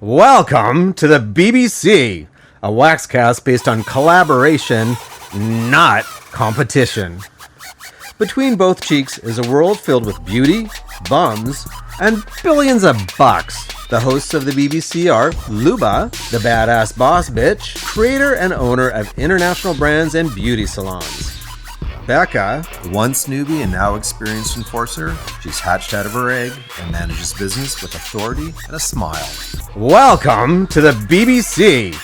Welcome to the BBC, a waxcast based on collaboration, not competition. Between both cheeks is a world filled with beauty, bums, and billions of bucks. The hosts of the BBC are Luba, the badass boss bitch, creator and owner of international brands and beauty salons. Becca, Once newbie and now experienced enforcer, she's hatched out of her egg and manages business with authority and a smile. welcome to the BBC.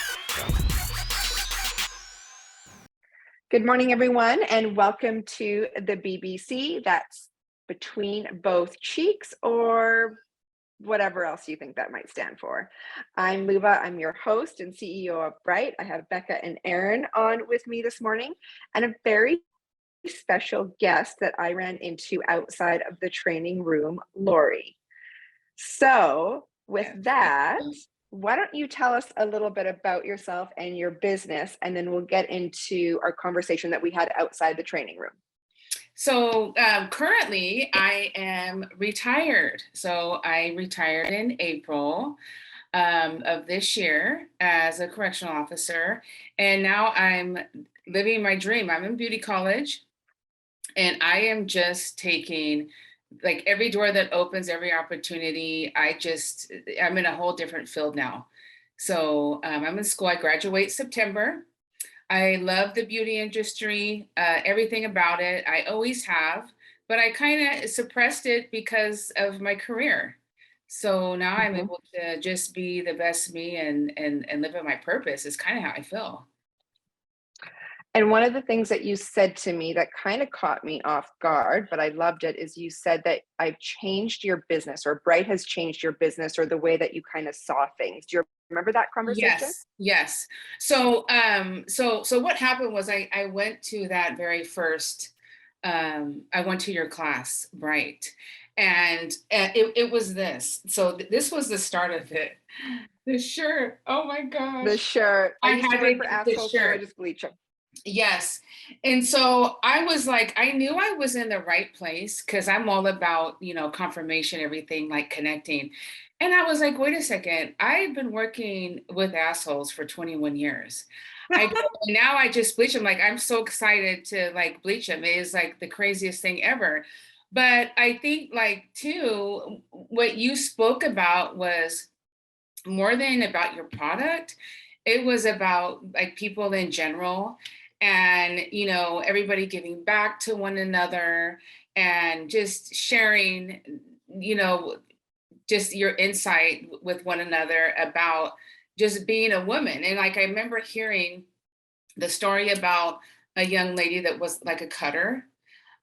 Good morning, everyone, and welcome to the BBC. That's between both cheeks, or whatever else you think that might stand for. I'm Luba. I'm your host and CEO of Bright. I have Becca and Aaron on with me this morning, and a very special guest that I ran into outside of the training room, Laurie. So with that, why don't you tell us a little bit about yourself and your business, and then we'll get into our conversation that we had outside the training room. So currently I am retired. So I retired in April of this year as a correctional officer. And now I'm living my dream. I'm in beauty college and I am just taking like every door that opens, every opportunity. I'm in a whole different field now. So I'm in school. I graduate September. I love the beauty industry, everything about it. I always have, but I kind of suppressed it because of my career. So now I'm able to just be the best me and live at my purpose is kind of how I feel. And one of the things that you said to me that kind of caught me off guard, but I loved it, is you said that I've changed your business, or Bright has changed your business, or the way that you kind of saw things. Do you remember that conversation? Yes. So what happened was I went to that very first, I went to your class, Bright, and it was this. So this was the start of it. The shirt. Oh my gosh. The shirt. I used to had wear to for get the assholes, so I shirt. just bleach them. Yes. And so I was like, I knew I was in the right place because I'm all about, confirmation, everything like connecting. And I was like, wait a second, I've been working with assholes for 21 years. I go, now I just bleach them. Like, I'm so excited to like bleach them. It is like the craziest thing ever. But I think like too, what you spoke about was more than about your product. It was about like people in general and, everybody giving back to one another and just sharing, just your insight with one another about just being a woman. And like, I remember hearing the story about a young lady that was like a cutter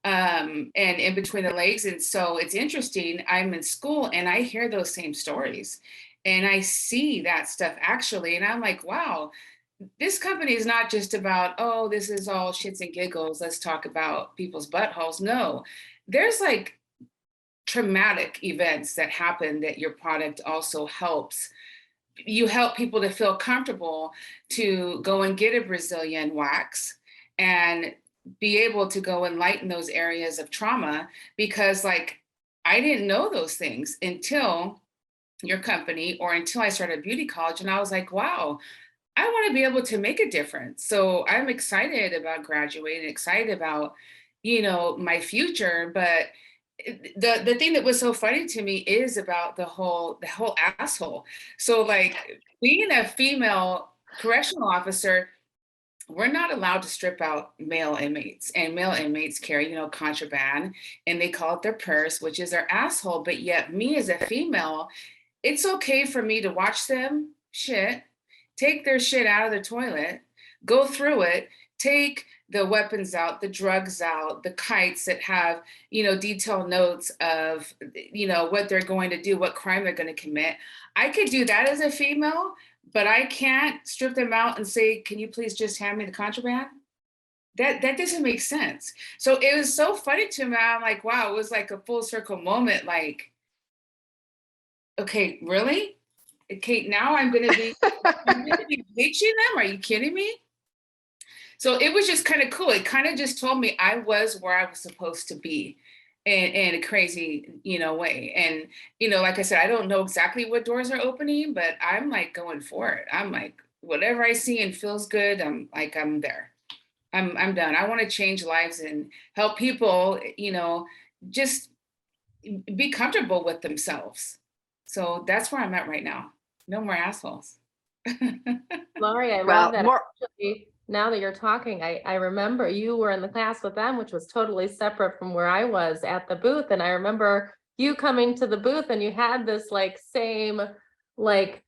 and in between the legs. And so it's interesting. I'm in school and I hear those same stories and I see that stuff actually. And I'm like, wow, this company is not just about, oh, this is all shits and giggles. Let's talk about people's buttholes. No, there's like traumatic events that happen that your product also helps. You help people to feel comfortable to go and get a Brazilian wax and be able to go and lighten those areas of trauma because like I didn't know those things until your company or until I started beauty college. And I was like, wow, I want to be able to make a difference. So I'm excited about graduating, excited about, my future. But the thing that was so funny to me is about the whole asshole. So like being a female correctional officer, we're not allowed to strip out male inmates, and male inmates carry, contraband, and they call it their purse, which is their asshole. But yet me as a female, it's okay for me to watch them shit, take their shit out of the toilet, go through it, take the weapons out, the drugs out, the kites that have, detailed notes of, what they're going to do, what crime they're going to commit. I could do that as a female, but I can't strip them out and say, can you please just hand me the contraband? That doesn't make sense. So it was so funny to me. I'm like, wow, it was like a full circle moment. Like, okay, really? Okay, now I'm gonna be bleaching them? Are you kidding me? So it was just kind of cool. It kind of just told me I was where I was supposed to be. in a crazy, way. And, like I said, I don't know exactly what doors are opening, but I'm like going for it. I'm like, whatever I see and feels good, I'm there. I'm done. I want to change lives and help people, just be comfortable with themselves. So that's where I'm at right now. No more assholes. Laurie, I love Well, that. more Actually, now that you're talking, I remember you were in the class with them, which was totally separate from where I was at the booth. And I remember you coming to the booth and you had this like same like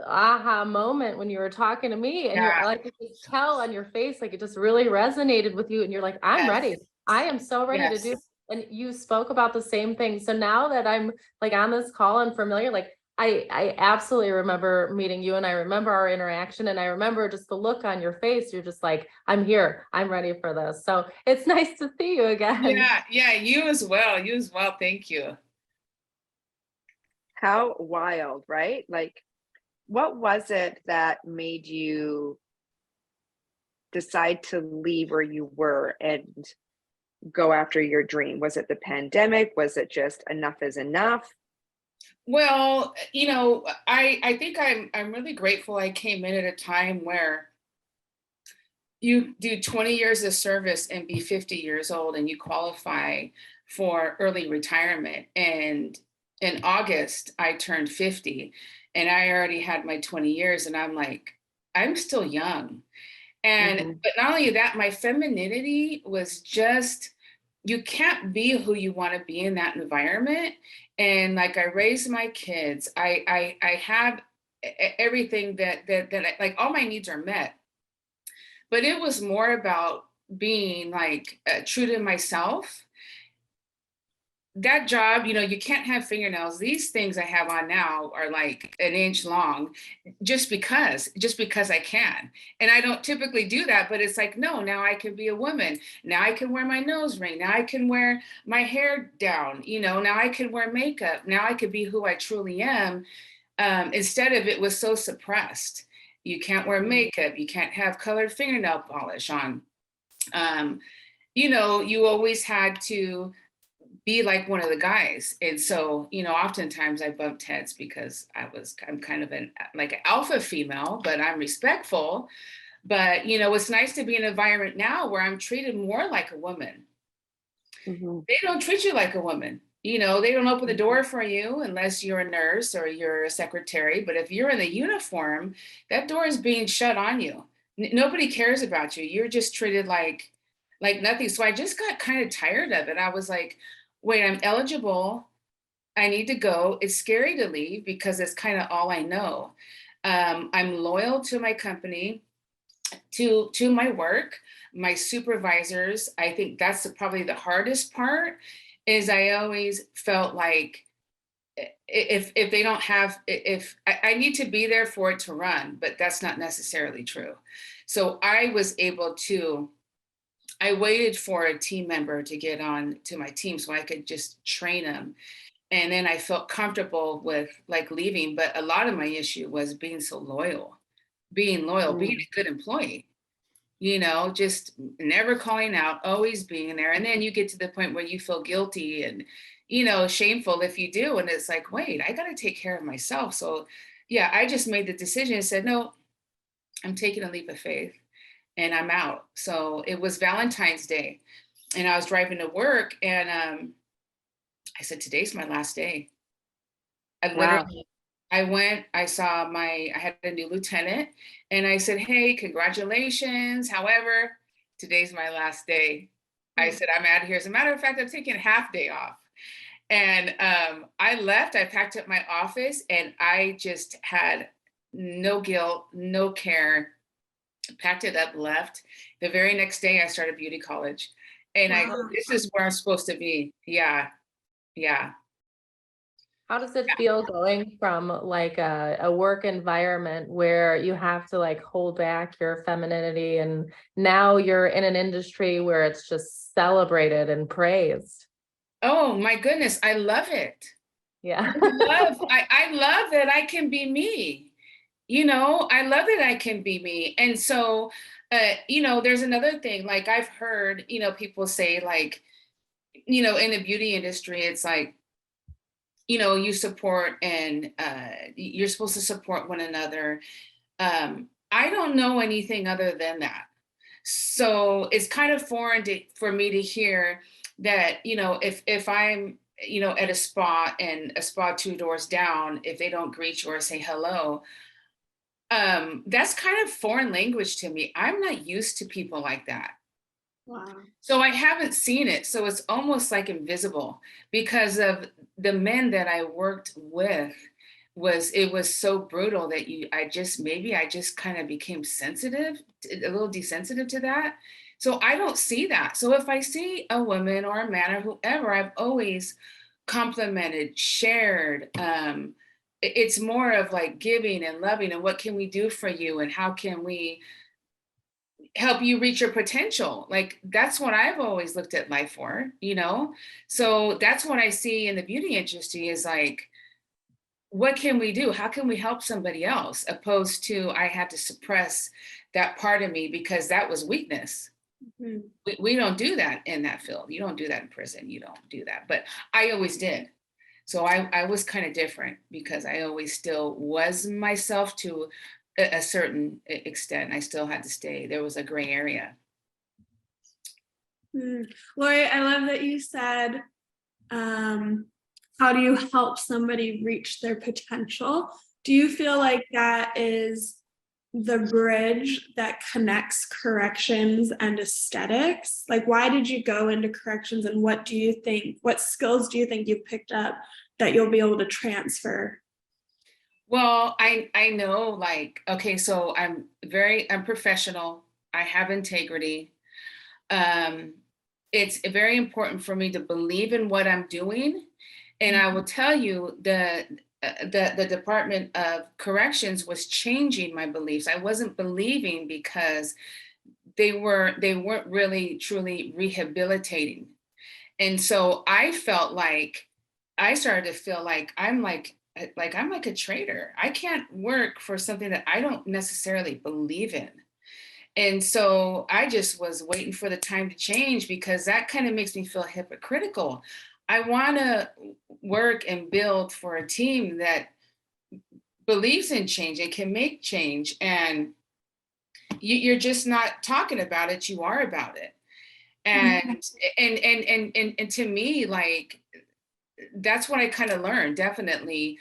aha moment when you were talking to me, and you're Yeah. like, you could tell on your face, like it just really resonated with you. And you're like, I'm Yes. ready. I am so ready to do. Yes. And you spoke about the same thing. So now that I'm like on this call and familiar, like I absolutely remember meeting you, and I remember our interaction, and I remember just the look on your face. You're just like, I'm here. I'm ready for this. So it's nice to see you again. Yeah. Yeah. You as well. You as well. Thank you. how wild, right? Like, what was it that made you decide to leave where you were and go after your dream? Was it the pandemic? Was it just enough is enough? Well, I think I'm really grateful I came in at a time where you do 20 years of service and be 50 years old and you qualify for early retirement. And in August, I turned 50 and I already had my 20 years, and I'm like, I'm still young. And Mhm. but not only that, my femininity was just, you can't be who you want to be in that environment. And like, I raised my kids. I had everything that like, all my needs are met. But it was more about being like true to myself. That job, you can't have fingernails. These things I have on now are like an inch long, just because I can. And I don't typically do that, but it's like, no, now I can be a woman. Now I can wear my nose ring. Now I can wear my hair down. Now I can wear makeup. Now I could be who I truly am. Instead of, it was so suppressed. You can't wear makeup. You can't have colored fingernail polish on. Um, you always had to be like one of the guys. And so, oftentimes I bumped heads because I'm kind of like an alpha female, but I'm respectful. But, it's nice to be in an environment now where I'm treated more like a woman. Mhm. They don't treat you like a woman. They don't open the door for you unless you're a nurse or you're a secretary. But if you're in the uniform, that door is being shut on you. Nobody cares about you. You're just treated like nothing. So I just got kind of tired of it. I was like, wait, I'm eligible. I need to go. It's scary to leave because it's kind of all I know. I'm loyal to my company, to my work, my supervisors. I think that's probably the hardest part, is I always felt like, if they don't have, if I need to be there for it to run, but that's not necessarily true. So I waited for a team member to get on to my team so I could just train them. And then I felt comfortable with like leaving. But a lot of my issue was being so loyal, being Mm. a good employee, just never calling out, always being there. And then you get to the point where you feel guilty and, shameful if you do. And it's like, wait, I got to take care of myself. So yeah, I just made the decision and said, no, I'm taking a leap of faith and I'm out. So it was Valentine's Day and I was driving to work, and I said, today's my last day. I Wow. literally, I had a new lieutenant, and I said, hey, congratulations. However, today's my last day. I said, I'm out of here. As a matter of fact, I'm taking a half day off. And I left, I packed up my office, and I just had no guilt, no care, packed it up, left. The very next day, I started beauty college. And I go, Wow. this is where I'm supposed to be. Yeah, yeah. How does it feel going from like a work environment where you have to like hold back your femininity, and now you're in an industry where it's just celebrated and praised? Oh my goodness, I love it. Yeah. I love that I can be me. I love that I can be me. And so, there's another thing, like I've heard, people say like, you know, in the beauty industry, it's like, you know, you support and you're supposed to support one another. I don't know anything other than that. So it's kind of foreign for me to hear that, you know, if I'm, you know, at a spa and a spa 2 doors down, if they don't greet you or say hello, that's kind of foreign language to me. I'm not used to people like that. Wow. So I haven't seen it. So it's almost like invisible because of the men that I worked with. It was so brutal that I just kind of became sensitive, a little desensitive to that. So I don't see that. So if I see a woman or a man or whoever, I've always complimented, shared. It's more of like giving and loving and what can we do for you and how can we help you reach your potential. Like that's what I've always looked at life for, you know? So that's what I see in the beauty industry is like, what can we do? How can we help somebody else? Opposed to I had to suppress that part of me because that was weakness. Mhm. We don't do that in that field. You don't do that in prison. You don't do that. But I always did. So I was kind of different because I always still was myself to a certain extent. I still had to stay. There was a gray area. Laurie, I love that you said, how do you help somebody reach their potential? Do you feel like that is the bridge that connects corrections and aesthetics? Like, why did you go into corrections and what skills do you think you picked up that you'll be able to transfer? Well, I know like, okay, so I'm professional. I have integrity. It's very important for me to believe in what I'm doing. And I will tell you the Department of Corrections was changing my beliefs. I wasn't believing because they weren't really truly rehabilitating. And so I started to feel like I'm like a traitor. I can't work for something that I don't necessarily believe in. And so I just was waiting for the time to change because that kind of makes me feel hypocritical. I want to work and build for a team that believes in change and can make change. And you're just not talking about it, you are about it. And and to me, like that's what I kind of learned, definitely.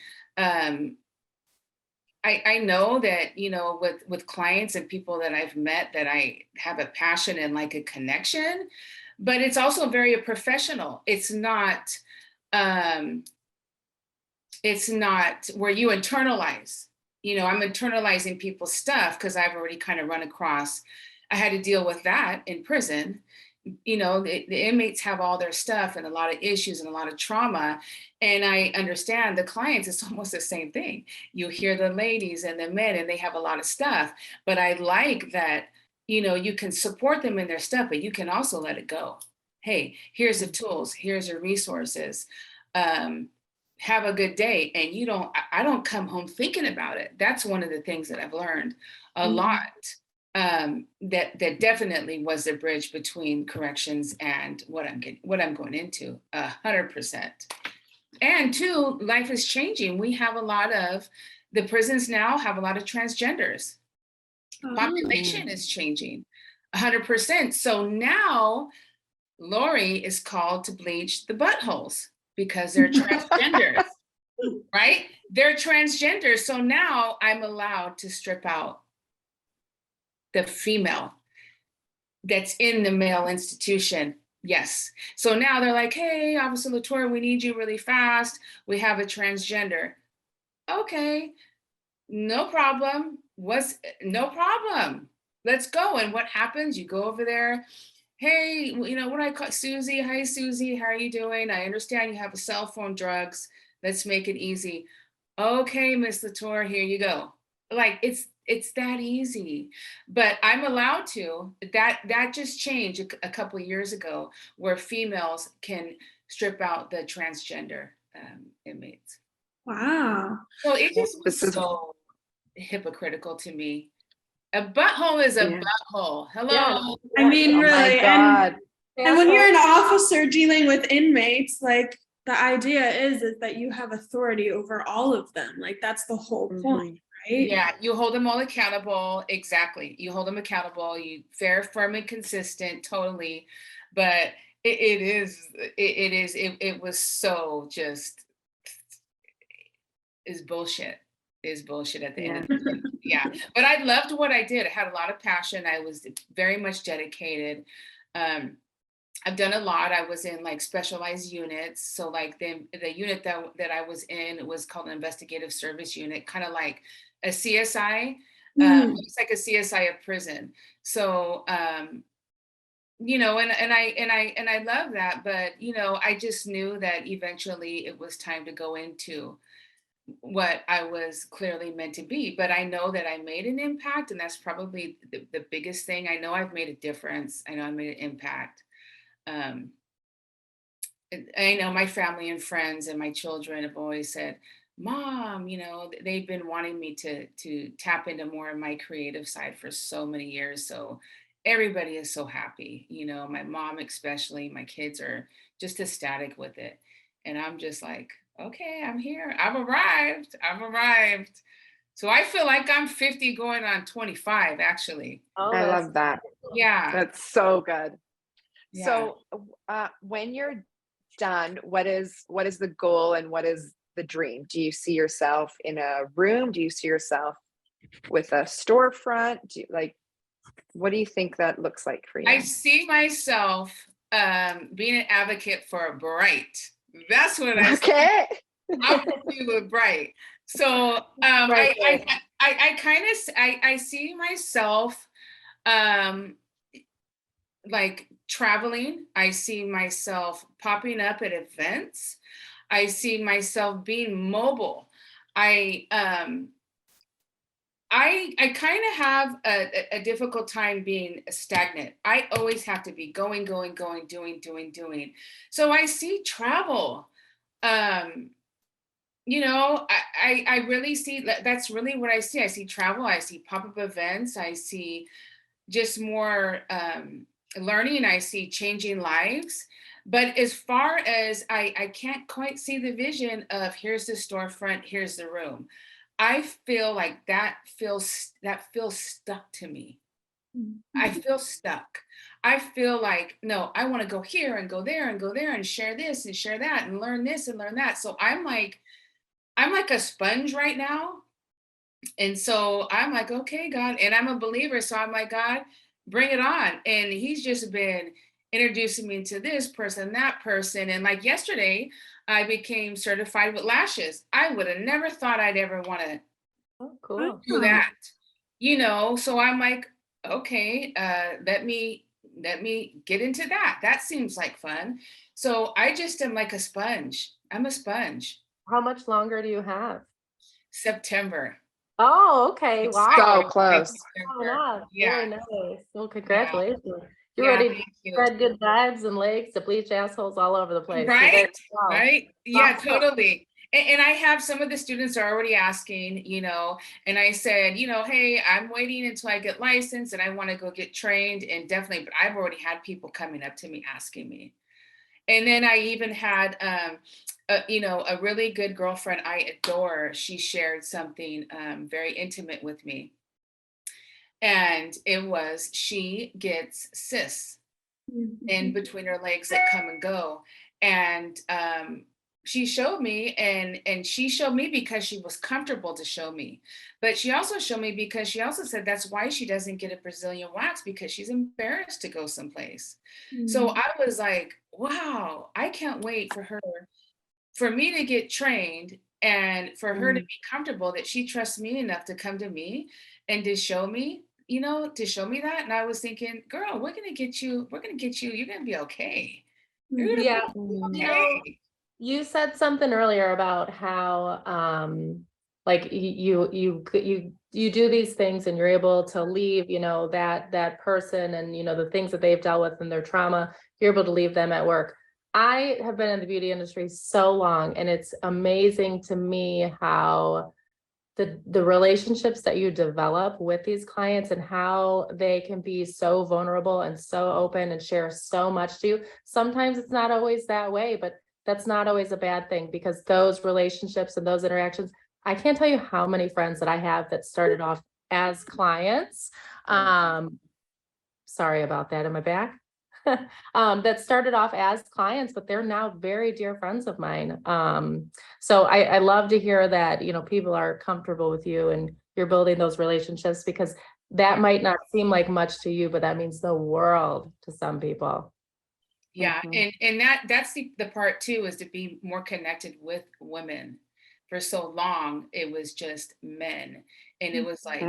I know that, you know, with clients and people that I've met that I have a passion and like a connection, but it's also very professional. It's not where you internalize, you know, I'm internalizing people's stuff because I've already kind of run across, I had to deal with that in prison. You know, the inmates have all their stuff and a lot of issues and a lot of trauma. And I understand the clients, it's almost the same thing. You hear the ladies and the men, and they have a lot of stuff. But I like that, you know, you can support them in their stuff, but you can also let it go. Hey, here's the tools, here's your resources. Have a good day. And I don't come home thinking about it. That's one of the things that I've learned a lot. That definitely was the bridge between corrections and what I'm going into 100%. And two, life is changing. We have the prisons now have a lot of transgenders. Population is changing 100%. So now Laurie is called to bleach the buttholes because they're transgenders, right? They're transgenders. So now I'm allowed to strip out the female that's in the male institution. Yes. So now they're like, hey, Officer Latour, we need you really fast. We have a transgender. Okay, no problem. No problem. Let's go. And what happens? You go over there. Hey, you know, what I call Susie. Hi, Susie. How are you doing? I understand you have a cell phone, drugs. Let's make it easy. Okay, Miss Latour, here you go. Like it's that easy. But I'm allowed to. That just changed a couple of years ago, where females can strip out the transgender inmates. Wow. So it just was so hypocritical to me. A butthole is a butthole. Hello. I mean, Oh really, my God. And when you're an officer dealing with inmates, like the idea is that you have authority over all of them. Like that's the whole point, right? Yeah, you hold them all accountable. Exactly. You hold them accountable. You fair, firm, and consistent, totally. But it was so just is bullshit. Is bullshit at the end of the day. Yeah. But I loved what I did. I had a lot of passion. I was very much dedicated. I've done a lot. I was in like specialized units. So like the unit that I was in was called an investigative service unit, kind of like a CSI. It's like a CSI of prison. So you know, and I love that, but you know, I just knew that eventually it was time to go into what I was clearly meant to be. But I know that I made an impact, and that's probably the biggest thing. I know I've made a difference. I know I made an impact. I know my family and friends and my children have always said, Mom, you know, they've been wanting me to tap into more of my creative side for so many years. So everybody is so happy, you know, my mom especially, my kids are just ecstatic with it. And I'm just like, okay, I'm here. I've arrived. So I feel like I'm 50 going on 25, actually. I love that. Yeah. That's so good. Yeah. So when you're done, what is the goal and what is the dream? Do you see yourself in a room? Do you see yourself with a storefront? What do you think that looks like for you? I see myself being an advocate for Bright. That's what I okay. I'm familiar with Bright. So I kind of I see myself like traveling. I see myself popping up at events. I see myself being mobile. I kind of have a difficult time being stagnant. I always have to be going, doing. So I see travel. You know, I really see that's really what I see. I see travel. I see pop-up events. I see just more learning. I see changing lives. But as far as I can't quite see the vision of here's the storefront, here's the room. I feel like that feels stuck to me. I feel stuck. I feel like, no, I want to go here and go there and share this and share that and learn this and learn that. So I'm like a sponge right now. And so I'm like, okay, God, and I'm a believer. So I'm like, God, bring it on. And he's just been introducing me to this person, that person. And like yesterday, I became certified with lashes. I would have never thought I'd ever want to do that, you know? So I'm like, okay, let me get into that. That seems like fun. So I just am like a sponge. I'm a sponge. How much longer do you have? September. Oh, okay. Wow. So close. Yeah. Very nice. Well, congratulations. Yeah. You're ready to spread good vibes and legs to bleach assholes all over the place. Right? Right? Yeah, Awesome. totally. And I have some of the students are already asking, you know, and I said, you know, hey, I'm waiting until I get licensed and I want to go get trained. And definitely, but I've already had people coming up to me asking me. And then I even had, you know, a really good girlfriend I adore. She shared something very intimate with me. And it was, she gets cysts in between her legs that come and go. And she showed me, and she showed me because she was comfortable to show me. But she also showed me because she also said that's why she doesn't get a Brazilian wax, because she's embarrassed to go someplace. So I was like, wow, I can't wait for me to get trained and for her to be comfortable that she trusts me enough to come to me and to show me, you know, to show me that. And I was thinking, girl, we're going to get you, you're going to be okay. Yeah. You know, you said something earlier about how like you do these things and you're able to leave, you know, that person and, you know, the things that they've dealt with and their trauma, you're able to leave them at work. I have been in the beauty industry so long, and it's amazing to me how the relationships that you develop with these clients and how they can be so vulnerable and so open and share so much to you. Sometimes it's not always that way, but that's not always a bad thing, because those relationships and those interactions, I can't tell you how many friends that I have that started off as clients. Sorry about that. Am I back? That started off as clients, but they're now very dear friends of mine. So I love to hear that, people are comfortable with you and you're building those relationships, because that might not seem like much to you, but that means the world to some people. Yeah. And that's the part too, is to be more connected with women. For so long, it was just men, and it was like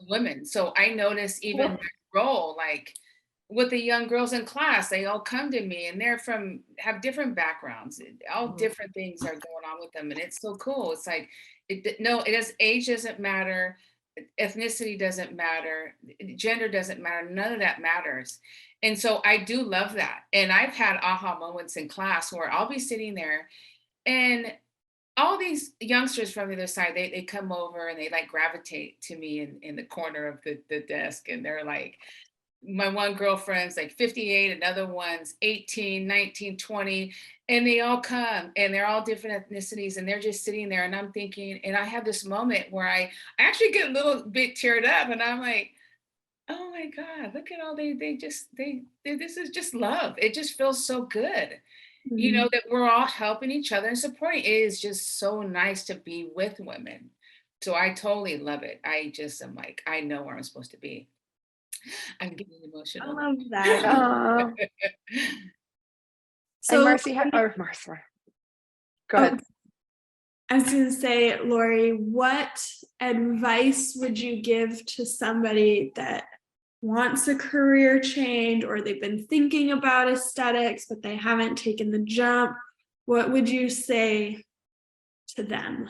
women. So I noticed even my role, like with the young girls in class, they all come to me and have different backgrounds, all different things are going on with them. And it's so cool. It's like, age doesn't matter. Ethnicity doesn't matter. Gender doesn't matter. None of that matters. And so I do love that. And I've had aha moments in class where I'll be sitting there and all these youngsters from the other side, they come over and they like gravitate to me in the corner of the desk. And they're like, my one girlfriend's like 58, another one's 18, 19, 20, and they all come and they're all different ethnicities and they're just sitting there. And I'm thinking, and I have this moment where I actually get a little bit teared up and I'm like, oh my God, look at all this is just love. It just feels so good. That we're all helping each other and supporting. It is just so nice to be with women. So I totally love it. I just am like, I know where I'm supposed to be. I'm getting I emotional. love that. So Marcy, Marcy, go ahead. I was going to say, Laurie, what advice would you give to somebody that wants a career change, or they've been thinking about aesthetics, but they haven't taken the jump? What would you say to them?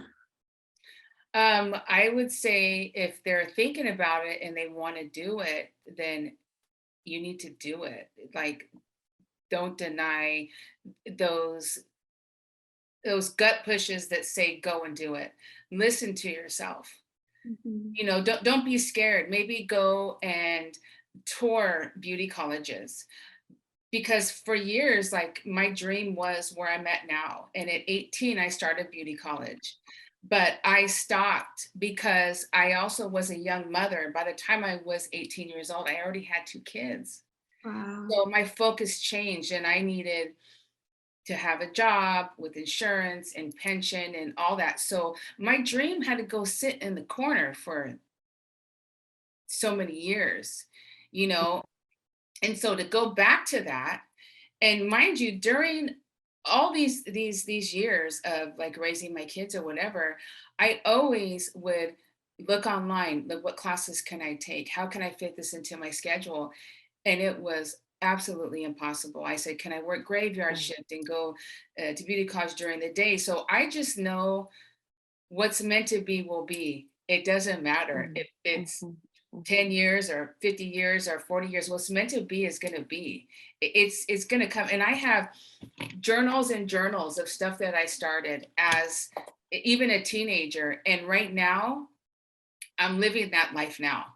I would say if they're thinking about it and they want to do it, then you need to do it. Like, don't deny those gut pushes that say go and do it. Listen to yourself. Don't be scared. Maybe go and tour beauty colleges, because for years, like, my dream was where I'm at now. And at 18, I started beauty college, but I stopped because I also was a young mother. By the time I was 18 years old, I already had 2 kids. Wow. So my focus changed and I needed to have a job with insurance and pension and all that. So my dream had to go sit in the corner for so many years, and so to go back to that, and mind you, during all these years of like raising my kids or whatever, I always would look online, look, what classes can I take? How can I fit this into my schedule? And it was absolutely impossible. I said, can I work graveyard shift and go to beauty college during the day? So I just know what's meant to be will be. It doesn't matter if it's 10 years or 50 years or 40 years. What's meant to be is going to be. It's going to come. And I have journals and journals of stuff that I started as even a teenager. And right now, I'm living that life now.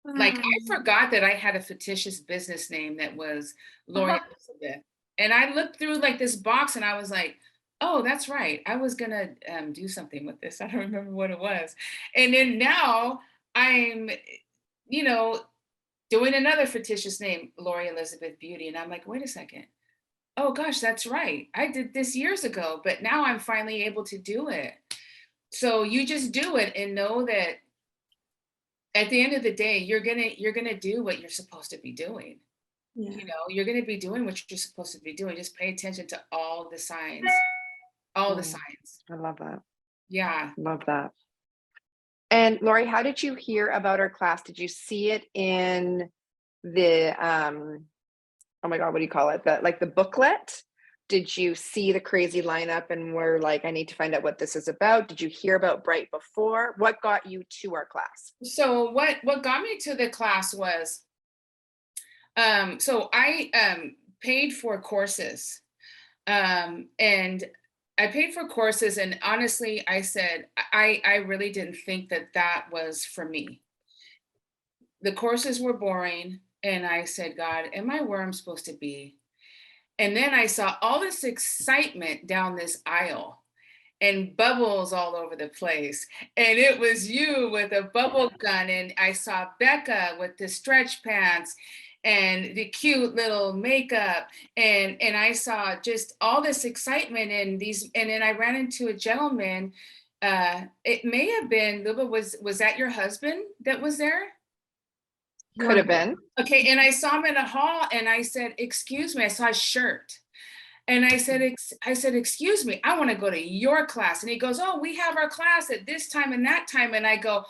Like, I forgot that I had a fictitious business name that was Laurie Elizabeth. And I looked through like this box and I was like, oh, that's right. I was going to do something with this. I don't remember what it was. And then now I'm, doing another fictitious name, Laurie Elizabeth Beauty. And I'm like, wait a second. Oh gosh, that's right. I did this years ago, but now I'm finally able to do it. So you just do it and know that at the end of the day, you're gonna do what you're supposed to be doing. Yeah. You're gonna be doing what you're supposed to be doing. Just pay attention to all the signs. All the signs. I love that. Yeah. Love that. And Laurie, how did you hear about our class? Did you see it in the oh my God, what do you call it? The booklet? Did you see the crazy lineup and were like, I need to find out what this is about? Did you hear about Bright before? What got you to our class? So what got me to the class was, so I paid for courses, and I paid for courses, and honestly, I said, I really didn't think that that was for me. The courses were boring, and I said, God, am I where I'm supposed to be? And then I saw all this excitement down this aisle and bubbles all over the place. And it was you with a bubble gun. And I saw Becca with the stretch pants and the cute little makeup. And I saw just all this excitement and these, and then I ran into a gentleman. It may have been, Luba, was that your husband that was there? Could have been. Okay, and I saw him in a hall and I said, excuse me, I saw his shirt. And I said, excuse me, I want to go to your class. And he goes, oh, we have our class at this time and that time. And I go,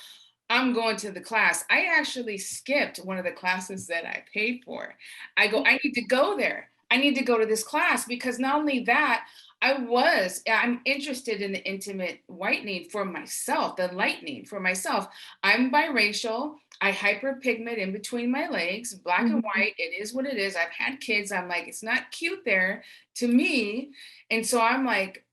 I'm going to the class. I actually skipped one of the classes that I paid for. I go, I need to go there. I need to go to this class because not only that, I'm interested in the intimate whitening for myself, the lightening for myself. I'm biracial. I hyperpigment in between my legs, black and white. It is what it is. I've had kids. I'm like, it's not cute there to me. And so I'm like,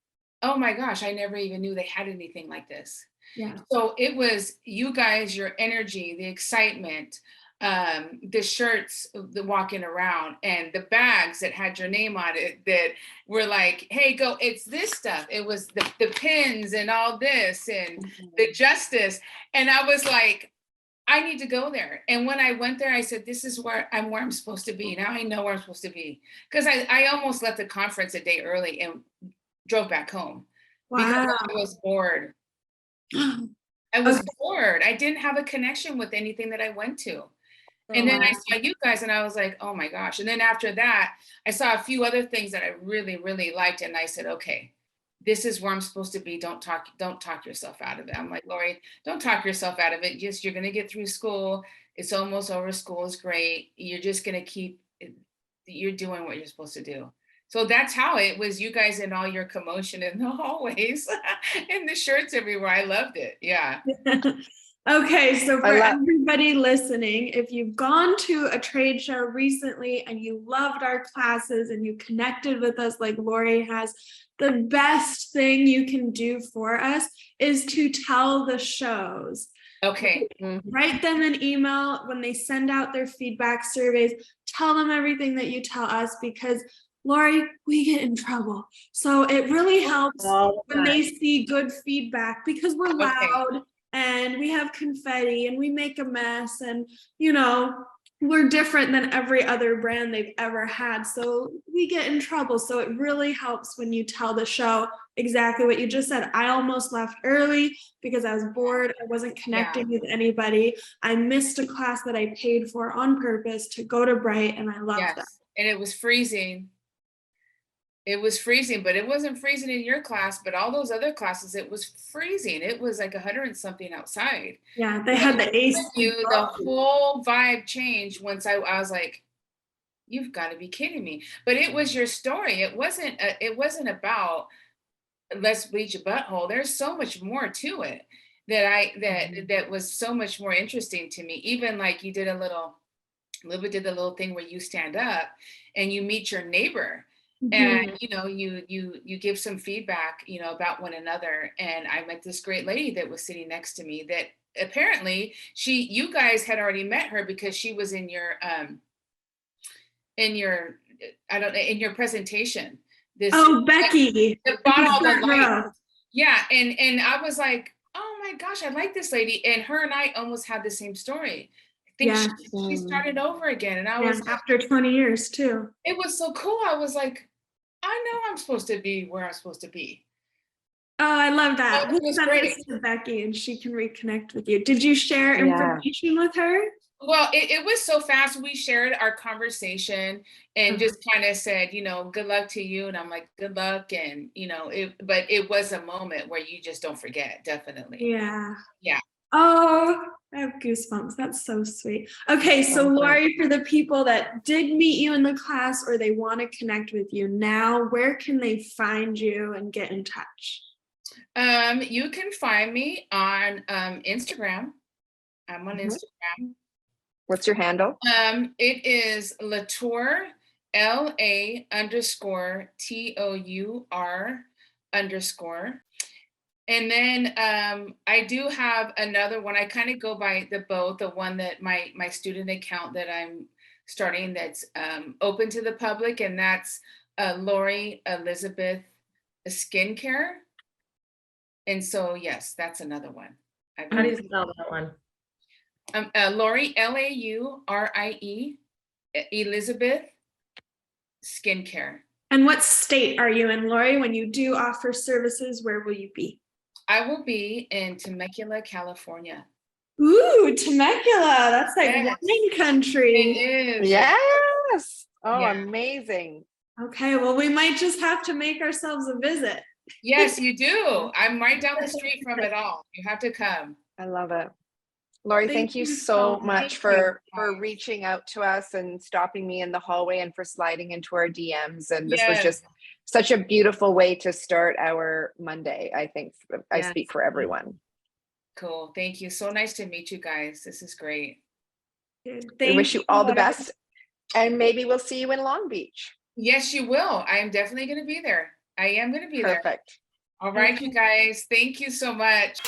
oh my gosh, I never even knew they had anything like this. Yeah. So it was you guys, your energy, the excitement, the shirts, the walking around, and the bags that had your name on it that were like, hey, go, it's this stuff. It was the pins and all this and the justice. And I was like, I need to go there. And when I went there, I said, this is where I'm supposed to be. Now I know where I'm supposed to be. Because I almost left the conference a day early and drove back home. Because I was bored. I was bored. I didn't have a connection with anything that I went to. And then I saw you guys and I was like, oh my gosh. And then after that, I saw a few other things that I really, really liked. And I said, okay, this is where I'm supposed to be. Don't talk yourself out of it. I'm like, Laurie, don't talk yourself out of it. Just, you're going to get through school. It's almost over. School is great. You're just going to you're doing what you're supposed to do. So that's how it was, you guys in all your commotion in the hallways and the shirts everywhere. I loved it. Yeah. Okay, so for everybody listening, if you've gone to a trade show recently and you loved our classes and you connected with us like Laurie has, the best thing you can do for us is to tell the shows. Okay. Write them an email when they send out their feedback surveys. Tell them everything that you tell us because Laurie, we get in trouble. So it really helps when they see good feedback because we're loud and we have confetti and we make a mess and, you know, we're different than every other brand they've ever had. So we get in trouble. So it really helps when you tell the show exactly what you just said. I almost left early because I was bored. I wasn't connecting with anybody. I missed a class that I paid for on purpose to go to Bright and I loved that. And it was freezing. It was freezing, but it wasn't freezing in your class, but all those other classes, it was freezing. It was like 100 and something outside. Yeah, they had the AC. The whole vibe changed once I was like, you've got to be kidding me. But it was your story. It wasn't about let's bleach a butthole. There's so much more to it that was so much more interesting to me. Even like you did Luba did the little thing where you stand up and you meet your neighbor. And you know, you give some feedback, you know, about one another. And I met this great lady that was sitting next to me that apparently you guys had already met her because she was in your presentation. Becky. That bought all the lights. Yeah, and I was like, oh my gosh, I like this lady. And her and I almost had the same story. I think she started over again. And I was after 20 years too. It was so cool. I was like, I know I'm supposed to be where I'm supposed to be. Oh, I love that. We'll send this to Becky and she can reconnect with you. Did you share information with her? Well, it was so fast. We shared our conversation and just kind of said, you know, good luck to you. And I'm like, good luck. And, you know, but it was a moment where you just don't forget. Definitely. Yeah. Yeah. Oh, I have goosebumps. That's so sweet. Okay, so Laurie, for the people that did meet you in the class or they want to connect with you now, where can they find you and get in touch? You can find me on Instagram. I'm on Instagram. What's your handle? It is Latour, LA_TOUR _. And then I do have another one. I kind of go by the one that my student account that I'm starting that's open to the public, and that's Laurie Elizabeth Skincare. And so, yes, that's another one. How do you spell that one? Laurie, Laurie, Elizabeth Skincare. And what state are you in, Laurie? When you do offer services, where will you be? I will be in Temecula, California. Ooh, Temecula. That's like Yes. wine country. It is. Yes. Oh, Yeah. amazing. Okay, well, we might just have to make ourselves a visit. Yes, you do. I'm right down the street from it all. You have to come. I love it. Laurie, thank you so much for reaching out to us and stopping me in the hallway and for sliding into our DMs. And this was just such a beautiful way to start our Monday. I think I speak for everyone. Cool. Thank you. So nice to meet you guys. This is great. We wish you all the best. And maybe we'll see you in Long Beach. Yes, you will. I am definitely going to be there. I am going to be there. Perfect. All right, you guys. Thank you so much.